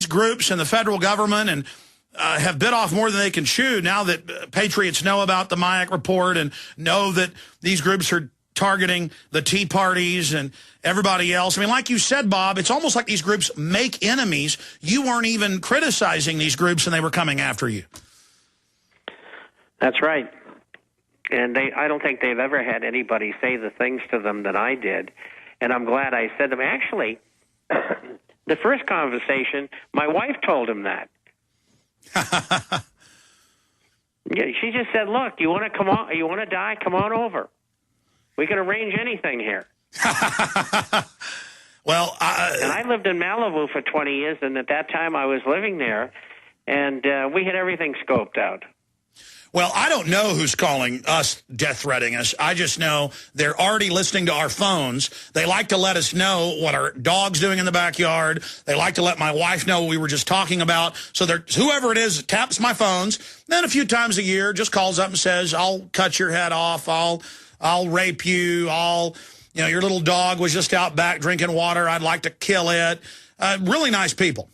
groups and the federal government and have bit off more than they can chew now that patriots know about the Mayak report and know that these groups are targeting the Tea Parties and everybody else. I mean, like you said, Bob, it's almost like these groups make enemies. You weren't even criticizing these groups and they were coming after you. That's right. And I don't think they've ever had anybody say the things to them that I did. And I'm glad I said them. Actually, the first conversation, my wife told him that. Yeah, she just said, "Look, you want to come on? You want to die? Come on over. We can arrange anything here." Well, and I lived in Malibu for 20 years, and at that time I was living there, and we had everything scoped out. Well, I don't know who's calling us, death-threatening us. I just know they're already listening to our phones. They like to let us know what our dog's doing in the backyard. They like to let my wife know what we were just talking about. So whoever it is taps my phones. Then a few times a year just calls up and says, "I'll cut your head off. I'll rape you. Your little dog was just out back drinking water. I'd like to kill it." Really nice people.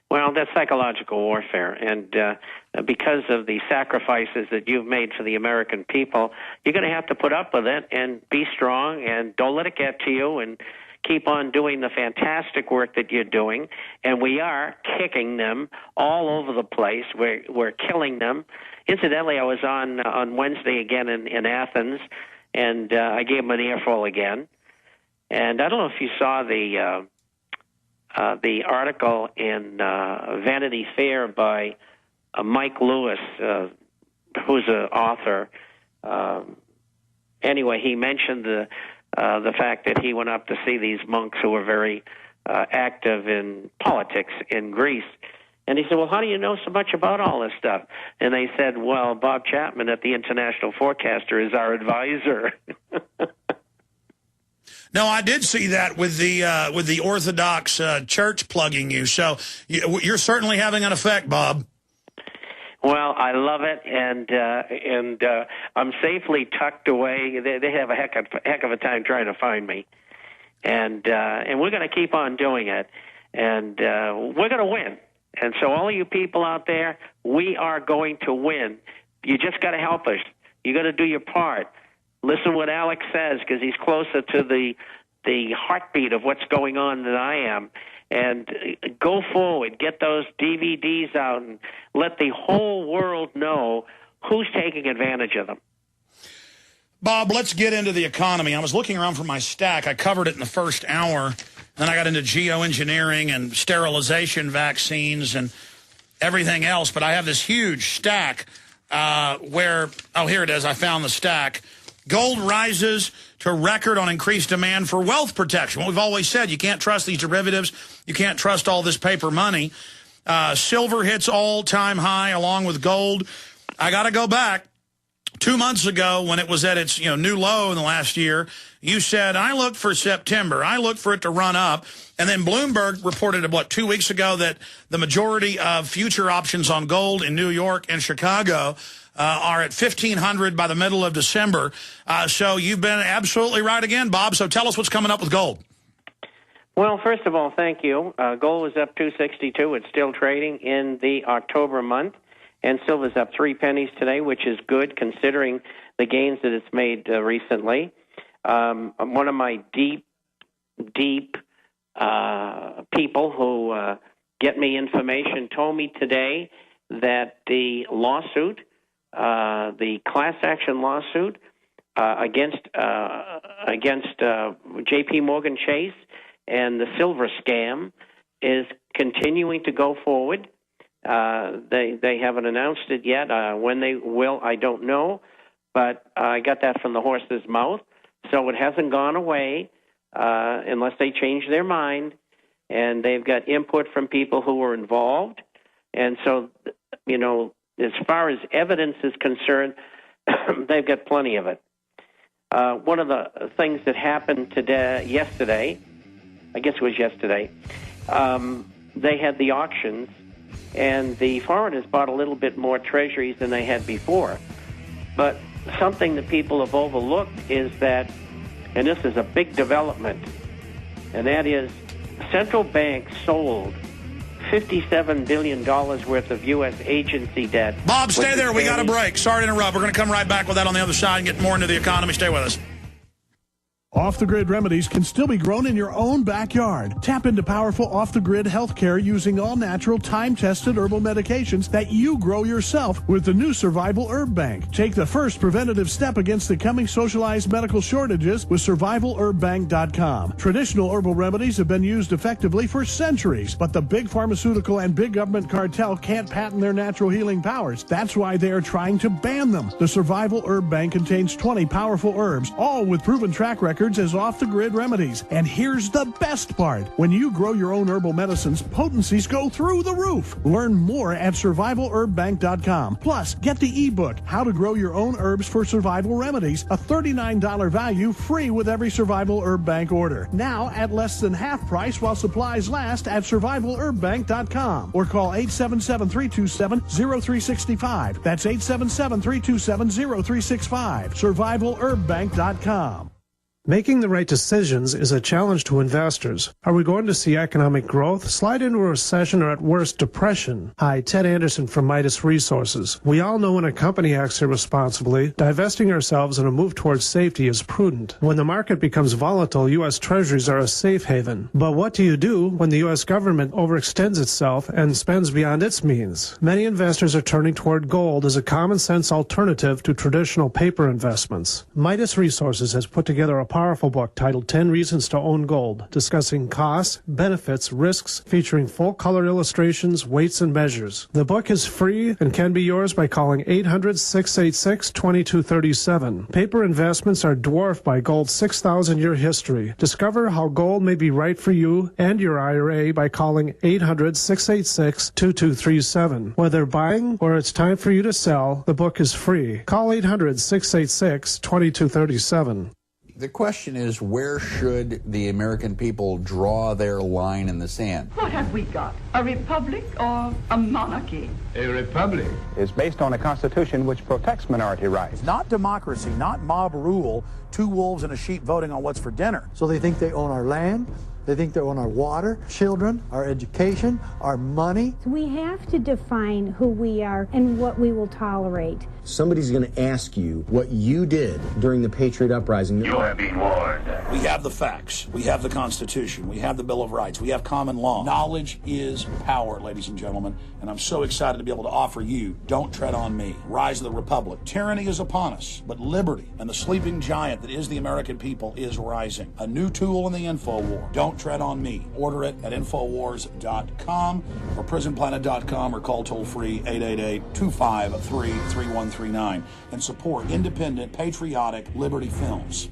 Well, that's psychological warfare, and because of the sacrifices that you've made for the American people, you're going to have to put up with it and be strong and don't let it get to you and keep on doing the fantastic work that you're doing. And we are kicking them all over the place. We're killing them. Incidentally, I was on Wednesday again in Athens, and I gave them an earful again. And I don't know if you saw the article in Vanity Fair by Mike Lewis, who's an author. Anyway, he mentioned the fact that he went up to see these monks who were very active in politics in Greece. And he said, "Well, how do you know so much about all this stuff?" And they said, "Well, Bob Chapman at the International Forecaster is our advisor." No, I did see that with the Orthodox Church plugging you. So you're certainly having an effect, Bob. Well, I love it, and I'm safely tucked away. They have a heck of a time trying to find me, and we're going to keep on doing it, and we're going to win. And so, all of you people out there, we are going to win. You just got to help us. You got to do your part. Listen what Alex says, because he's closer to the heartbeat of what's going on than I am. And go forward, get those DVDs out, and let the whole world know who's taking advantage of them. Bob, let's get into the economy. I was looking around for my stack. I covered it in the first hour. Then I got into geoengineering and sterilization vaccines and everything else. But I have this huge stack here it is. I found the stack. Gold rises to record on increased demand for wealth protection. Well, we've always said you can't trust these derivatives. You can't trust all this paper money. Silver hits all-time high along with gold. I got to go back. 2 months ago when it was at its new low in the last year, you said, I look for September. I look for it to run up. And then Bloomberg reported, 2 weeks ago, that the majority of future options on gold in New York and Chicago are at 1,500 by the middle of December. So you've been absolutely right again, Bob. So tell us what's coming up with gold. Well, first of all, thank you. Gold is up 262. It's still trading in the October month. And silver's up 3 pennies today, which is good considering the gains that it's made recently. One of my deep people who get me information told me today that the lawsuit, the class action lawsuit against J.P. Morgan Chase and the silver scam is continuing to go forward. They haven't announced it yet. When they will, I don't know. But I got that from the horse's mouth. So it hasn't gone away unless they change their mind. And they've got input from people who were involved. And so, as far as evidence is concerned, they've got plenty of it. One of the things that happened yesterday, I guess it was yesterday, they had the auctions. And the foreigners bought a little bit more treasuries than they had before. But something that people have overlooked is that, and this is a big development, and that is central banks sold $57 billion worth of U.S. agency debt. Bob, stay there. We got a break. Sorry to interrupt. We're going to come right back with that on the other side and get more into the economy. Stay with us. Off-the-grid remedies can still be grown in your own backyard. Tap into powerful off-the-grid health care using all-natural, time-tested herbal medications that you grow yourself with the new Survival Herb Bank. Take the first preventative step against the coming socialized medical shortages with survivalherbbank.com. Traditional herbal remedies have been used effectively for centuries, but the big pharmaceutical and big government cartel can't patent their natural healing powers. That's why they are trying to ban them. The Survival Herb Bank contains 20 powerful herbs, all with proven track records as off-the-grid remedies. And here's the best part. When you grow your own herbal medicines, potencies go through the roof. Learn more at survivalherbbank.com. Plus, get the ebook, How to Grow Your Own Herbs for Survival Remedies, a $39 value, free with every Survival Herb Bank order. Now at less than half price while supplies last at survivalherbbank.com. Or call 877-327-0365. That's 877-327-0365. survivalherbbank.com. Making the right decisions is a challenge to investors. Are we going to see economic growth, slide into a recession, or at worst, depression? Hi, Ted Anderson from Midas Resources. We all know when a company acts irresponsibly, divesting ourselves in a move towards safety is prudent. When the market becomes volatile, U.S. Treasuries are a safe haven. But what do you do when the U.S. government overextends itself and spends beyond its means? Many investors are turning toward gold as a common-sense alternative to traditional paper investments. Midas Resources has put together a powerful book titled 10 Reasons to Own Gold, discussing costs, benefits, risks, featuring full-color illustrations, weights, and measures. The book is free and can be yours by calling 800-686-2237. Paper investments are dwarfed by gold's 6,000-year history. Discover how gold may be right for you and your IRA by calling 800-686-2237. Whether buying or it's time for you to sell, the book is free. Call 800-686-2237. The question is, where should the American people draw their line in the sand? What have we got? A republic or a monarchy? A republic is based on a constitution which protects minority rights. Not democracy, not mob rule, two wolves and a sheep voting on what's for dinner. So they think they own our land, they think they own our water, children, our education, our money. We have to define who we are and what we will tolerate. Somebody's going to ask you what you did during the Patriot Uprising. You have been warned. We have the facts. We have the Constitution. We have the Bill of Rights. We have common law. Knowledge is power, ladies and gentlemen. And I'm so excited to be able to offer you Don't Tread on Me, Rise of the Republic. Tyranny is upon us, but liberty and the sleeping giant that is the American people is rising. A new tool in the info war. Don't Tread on Me. Order it at Infowars.com or PrisonPlanet.com or call toll-free 888-253-3139 and support independent, patriotic Liberty films.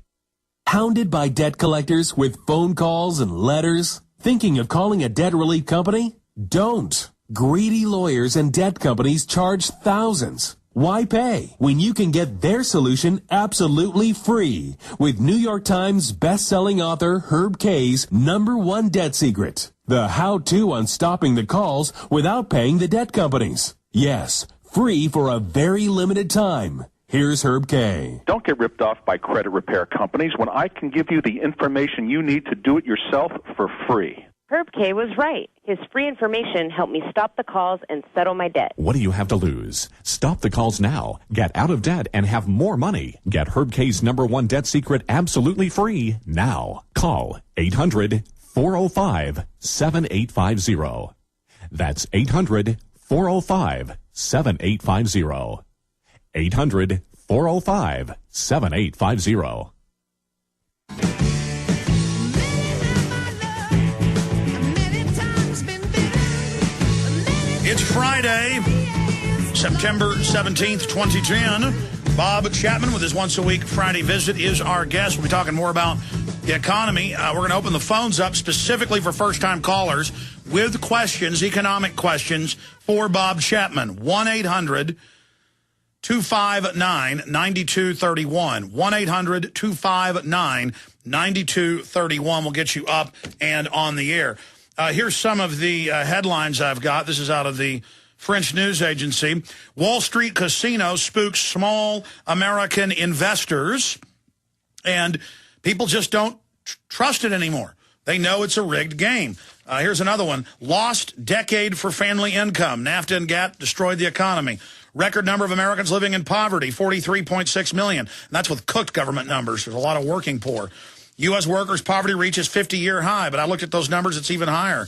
Hounded by debt collectors with phone calls and letters? Thinking of calling a debt relief company? Don't. Greedy lawyers and debt companies charge thousands. Why pay when you can get their solution absolutely free with New York Times best-selling author Herb K's #1 debt secret, the how-to on stopping the calls without paying the debt companies. Yes, free for a very limited time. Here's Herb K. Don't get ripped off by credit repair companies when I can give you the information you need to do it yourself for free. Herb K was right. His free information helped me stop the calls and settle my debt. What do you have to lose? Stop the calls now. Get out of debt and have more money. Get Herb K's #1 debt secret absolutely free now. Call 800-405-7850. That's 800-405-7850. 800-405-7850. It's Friday, September 17th, 2010. Bob Chapman with his once-a-week Friday visit is our guest. We'll be talking more about the economy. We're going to open the phones up specifically for first-time callers with questions, economic questions, for Bob Chapman. 1-800-259-9231. 1-800-259-9231 will get you up and on the air. Here's some of the headlines I've got. This is out of the French news agency. Wall Street casino spooks small American investors, and people just don't trust it anymore. They know it's a rigged game. Here's another one. Lost decade for family income. NAFTA and GATT destroyed the economy. Record number of Americans living in poverty, 43.6 million. And that's with cooked government numbers. There's a lot of working poor. U.S. workers' poverty reaches 50-year high, but I looked at those numbers, it's even higher.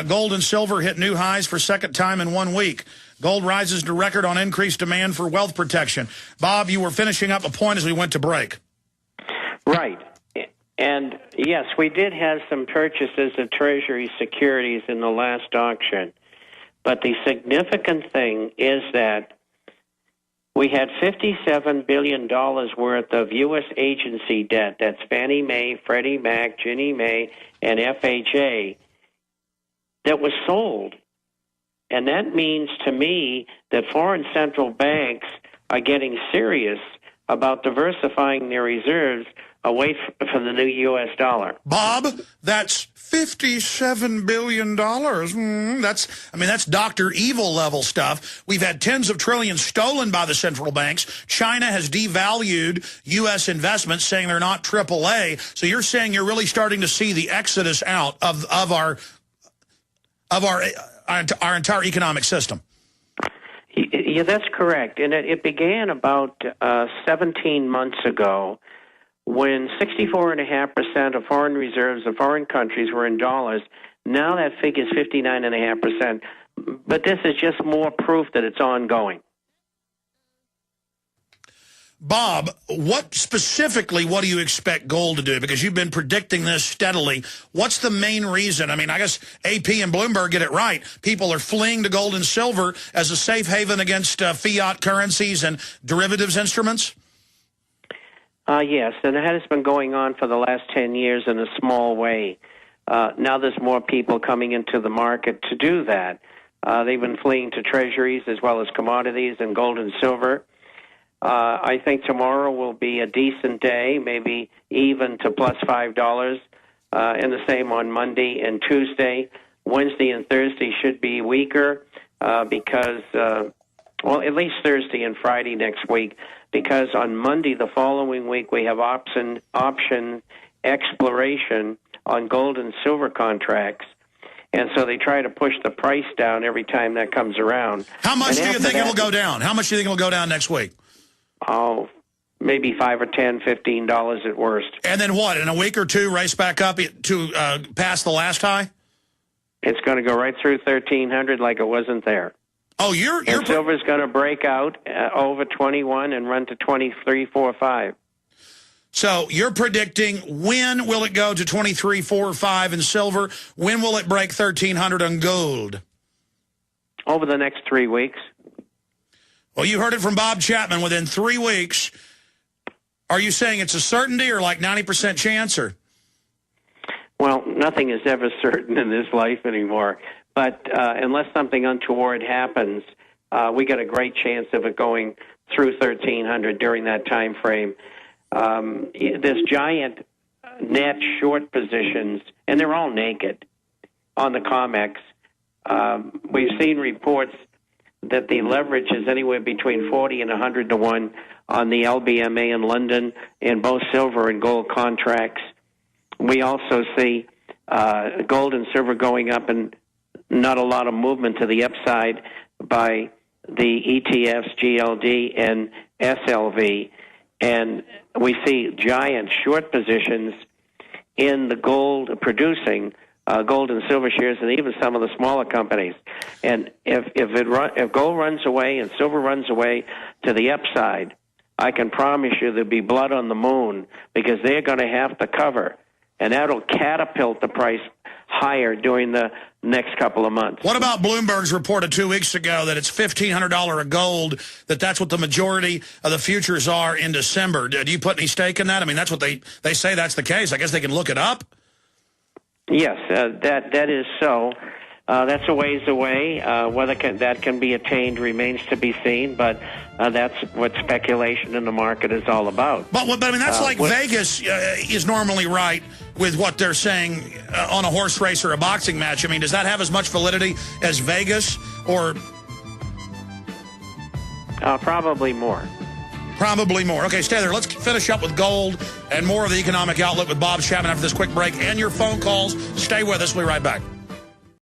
Gold and silver hit new highs for second time in 1 week. Gold rises to record on increased demand for wealth protection. Bob, you were finishing up a point as we went to break. Right. And, yes, we did have some purchases of Treasury securities in the last auction. But the significant thing is that we had $57 billion worth of U.S. agency debt. That's Fannie Mae, Freddie Mac, Ginnie Mae, and FHA that was sold. And that means to me that foreign central banks are getting serious about diversifying their reserves away from the new U.S. dollar. Bob, that's $57 billion. That's Dr. Evil level stuff. We've had tens of trillions stolen by the central banks. China has devalued U.S. investments, saying they're not AAA. So you're saying you're really starting to see the exodus out of our entire economic system. Yeah, that's correct. And it began about 17 months ago, when 64.5% of foreign reserves of foreign countries were in dollars. Now that figure is 59.5%. But this is just more proof that it's ongoing. Bob, what do you expect gold to do? Because you've been predicting this steadily. What's the main reason? I mean, I guess AP and Bloomberg get it right. People are fleeing to gold and silver as a safe haven against fiat currencies and derivatives instruments? Yes, and that has been going on for the last 10 years in a small way. Now there's more people coming into the market to do that. They've been fleeing to treasuries as well as commodities and gold and silver. I think tomorrow will be a decent day, maybe even to plus $5, and the same on Monday and Tuesday. Wednesday and Thursday should be weaker because, at least Thursday and Friday next week, because on Monday the following week we have option exploration on gold and silver contracts. And so they try to push the price down every time that comes around. How much do you think it will go down? How much do you think it will go down next week? Oh, maybe $5 or $10, $15 at worst. And then what? In a week or two, race back up to past the last high? It's going to go right through 1,300 like it wasn't there. Oh, and silver's going to break out over 21 and run to 23, 4, 5. So you're predicting when will it go to 23, 4, 5 in silver? When will it break 1,300 on gold? Over the next 3 weeks. Well, you heard it from Bob Chapman. Within 3 weeks, are you saying it's a certainty or like 90% chance? Or? Well, nothing is ever certain in this life anymore. But unless something untoward happens, we got a great chance of it going through 1,300 during that time frame. This giant net short positions, and they're all naked on the COMEX. We've seen reports that the leverage is anywhere between 40 and 100 to 1 on the LBMA in London in both silver and gold contracts. We also see gold and silver going up and not a lot of movement to the upside by the ETFs, GLD and SLV. And we see giant short positions in the gold producing gold and silver shares, and even some of the smaller companies. And if gold runs away and silver runs away to the upside, I can promise you there'll be blood on the moon, because they're going to have to cover, and that'll catapult the price higher during the next couple of months. What about Bloomberg's reported 2 weeks ago that it's $1,500 a gold, that's what the majority of the futures are in December? Do you put any stake in that? I mean, that's what they say that's the case. I guess they can look it up. Yes, that is so. That's a ways away. Whether that can be attained remains to be seen, but that's what speculation in the market is all about. But I mean, that's like Vegas is normally right with what they're saying on a horse race or a boxing match. I mean, does that have as much validity as Vegas, or? Probably more. Probably more. Okay, stay there. Let's finish up with gold and more of the Economic Outlook with Bob Chapman after this quick break and your phone calls. Stay with us. We'll be right back.